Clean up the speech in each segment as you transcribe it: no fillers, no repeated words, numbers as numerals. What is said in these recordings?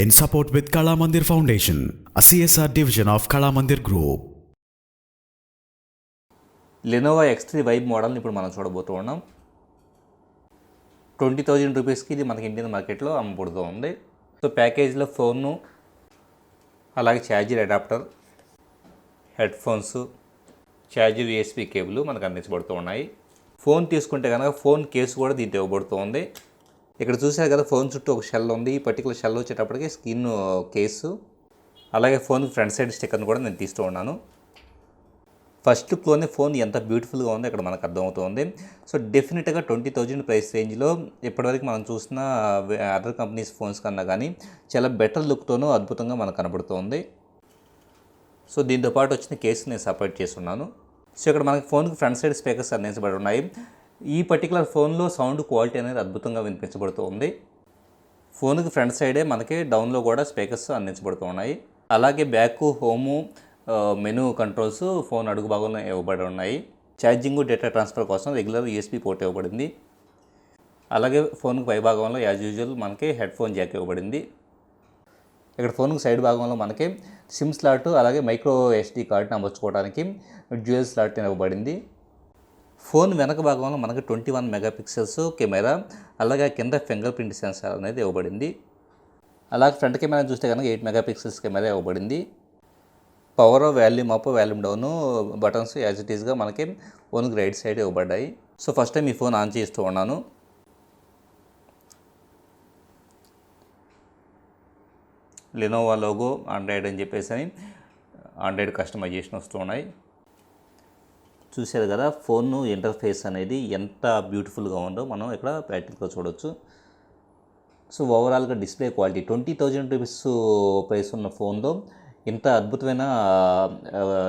in support with Kala Mandir Foundation, a CSR division of Kala Mandir Group. Lenovo X3 vibe మోడల్ని ఇప్పుడు మనం చూడబోతూ ఉన్నాం. 20,000 రూపీస్కి ఇది మనకి ఇండియన్ మార్కెట్లో అమ్మబడుతూ ఉంది. సో ప్యాకేజ్లో ఫోను, అలాగే charger adapter, head phones, charger USB cable మనకు అందించబడుతూ ఉన్నాయి. ఫోన్ తీసుకుంటే కనుక ఫోన్ కేసు కూడా దీంట్లో ఇవ్వబడుతూ ఉంది. ఇక్కడ చూసారు కదా, ఫోన్ చుట్టూ ఒక షెల్ ఉంది. ఈ పర్టికులర్ షెల్ వచ్చేటప్పటికి స్క్రీన్ కేసు, అలాగే ఫోన్ ఫ్రంట్ సైడ్ స్టిక్కర్ని కూడా నేను తీస్తూ ఉన్నాను. ఫస్ట్ లుక్లోనే ఫోన్ ఎంత బ్యూటిఫుల్గా ఉందో ఇక్కడ మనకు అర్థమవుతుంది. సో డెఫినెట్గా 20,000 ప్రైస్ రేంజ్లో ఇప్పటివరకు మనం చూసిన అదర్ కంపెనీస్ ఫోన్స్ కన్నా కానీ చాలా బెటర్ లుక్తోనూ అద్భుతంగా మనకు కనబడుతుంది. సో దీంతో పాటు వచ్చిన కేసు నేను సపరేట్ చేస్తున్నాను. సో ఇక్కడ మనకి ఫోన్కి ఫ్రంట్ సైడ్ స్పీకర్స్ అందించబడి ఉన్నాయి. ఈ పర్టికులర్ ఫోన్లో సౌండ్ క్వాలిటీ అనేది అద్భుతంగా వినిపించబడుతూ ఉంది. ఫోన్కి ఫ్రంట్ సైడే మనకి డౌన్లో కూడా స్పీకర్స్ అందించబడుతూ ఉన్నాయి. అలాగే back, home, menu controls phone అడుగు భాగంలో ఇవ్వబడి ఉన్నాయి. ఛార్జింగ్, డేటా ట్రాన్స్ఫర్ కోసం రెగ్యులర్ USB పోర్ట్ ఇవ్వబడింది. అలాగే ఫోన్కి పై భాగంలో యాజ్ యూజువల్ మనకి హెడ్ ఫోన్ జాక్ ఇవ్వబడింది. ఇక్కడ ఫోన్కి సైడ్ భాగంలో మనకి సిమ్ స్లాట్, అలాగే మైక్రో SD కార్డ్ని అమర్చుకోవడానికి డ్యూయల్ స్లాట్ ఇవ్వబడింది. ఫోన్ వెనక భాగంలో మనకి 21 మెగాపిక్సెల్స్ కెమెరా, అలాగే కింద ఫింగర్ ప్రింట్ సెన్సార్ అనేది ఇవ్వబడింది. అలాగే ఫ్రంట్ కెమెరా చూస్తే కనుక 8 మెగాపిక్సెల్స్ కెమెరా ఇవ్వబడింది. Power, volume up, volume down buttons as it ఈస్గా మనకి ఫోన్కి రైట్ సైడ్ ఇవ్వబడ్డాయి. సో ఫస్ట్ టైం ఈ ఫోన్ ఆన్ చేస్తూ ఉన్నాను. లెనోవో లోగో, ఆండ్రాయిడ్ అని చెప్పేసి అని ఆండ్రాయిడ్ కస్టమైజేషన్ వస్తూ ఉన్నాయి. చూశారు కదా, ఫోన్ ఇంటర్ఫేస్ అనేది ఎంత బ్యూటిఫుల్గా ఉందో మనం ఇక్కడ ప్రాక్టికల్గా చూడవచ్చు. సో ఓవరాల్గా డిస్ప్లే క్వాలిటీ 20,000 రూపీస్ ప్రైస్ ఉన్న ఫోన్లో ఇంత అద్భుతమైన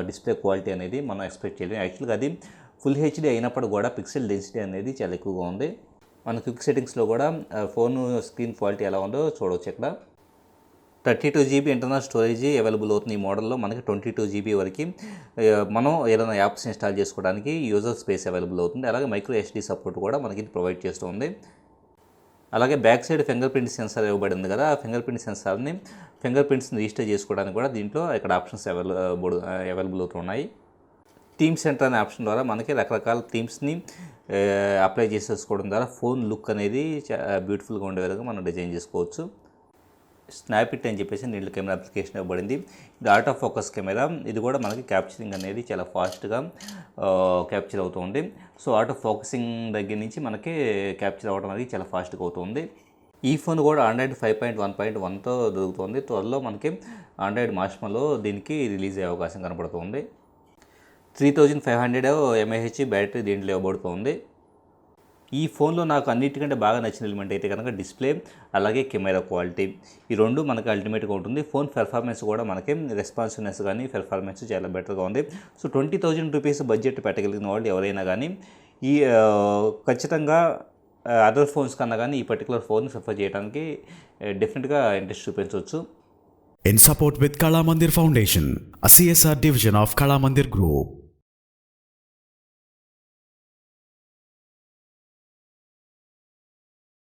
డిస్ప్లే క్వాలిటీ అనేది మనం ఎక్స్పెక్ట్ చేయలేము. యాక్చువల్గా అది ఫుల్ HD అయినప్పుడు కూడా పిక్సెల్ డెన్సిటీ అనేది చాలా ఎక్కువగా ఉంది. మన క్విక్ సెట్టింగ్స్లో కూడా ఫోన్ స్క్రీన్ క్వాలిటీ ఎలా ఉందో చూడవచ్చు. ఇక్కడ 32 GB ఇంటర్నల్ స్టోరేజ్ అవైలబుల్ అవుతుంది. ఈ మోడల్లో మనకి 22 GB వరకు మనం ఏదైనా యాప్స్ ఇన్స్టాల్ చేసుకోవడానికి యూజర్ స్పేస్ అవైలబుల్ అవుతుంది. అలాగే మైక్రో SD సపోర్ట్ కూడా మనకి ప్రొవైడ్ చేస్తుంది. అలాగే back side finger print censor ఇవ్వబడింది కదా, ఆ ఫింగర్ ప్రింట్స్ని రిజిస్టర్ చేసుకోవడానికి కూడా దీంట్లో ఇక్కడ ఆప్షన్స్ అవైలబుల్ అవుతున్నాయి. థీమ్ సెంటర్ అనే ఆప్షన్ ద్వారా మనకి రకరకాల థీమ్స్ని అప్లై చేసేసుకోవడం ద్వారా ఫోన్ లుక్ అనేది బ్యూటిఫుల్గా ఉండే విధంగా మనం డిజైన్ చేసుకోవచ్చు. స్నాప్ఇట్ అని చెప్పేసి నీళ్ళ కెమెరా అప్లికేషన్ ఇవ్వబడింది. ఇది ఆటో ఫోకస్ కెమెరా. ఇది కూడా మనకి క్యాప్చరింగ్ అనేది చాలా ఫాస్ట్గా క్యాప్చర్ అవుతుంది. సో ఆటో ఫోకసింగ్ దగ్గర నుంచి మనకి క్యాప్చర్ అవ్వడం అనేది చాలా ఫాస్ట్గా అవుతుంది. ఈ ఫోన్ కూడా ఆండ్రాయిడ్ 5.1.1తో దొరుకుతుంది. త్వరలో మనకి ఆండ్రాయిడ్ మార్చ్లో దీనికి రిలీజ్ అయ్యే అవకాశం కనబడుతుంది. 3500 mAh బ్యాటరీ దీంట్లో ఇవ్వబడుతుంది. ఈ ఫోన్లో నాకు అన్నిటికంటే బాగా నచ్చిన ఎలిమెంట్ అయితే కనుక డిస్ప్లే, అలాగే కెమెరా క్వాలిటీ. ఈ రెండు మనకి అల్టిమేట్గా ఉంటుంది. ఫోన్ పెర్ఫార్మెన్స్ కూడా మనకి రెస్పాన్సివ్నెస్ కానీ పెర్ఫార్మెన్స్ చాలా బెటర్గా ఉంది. సో 20,000 రూపీస్ బడ్జెట్ పెట్టగలిగిన వాళ్ళు ఎవరైనా కానీ ఈ ఖచ్చితంగా అదర్ ఫోన్స్ కన్నా కానీ ఈ పర్టికులర్ ఫోన్ ప్రిఫర్ చేయడానికి డెఫినెట్గా ఇంట్రెస్ట్ చూపించవచ్చు. In support with Kala Mandir Foundation, a CSR division of Kala Mandir Group.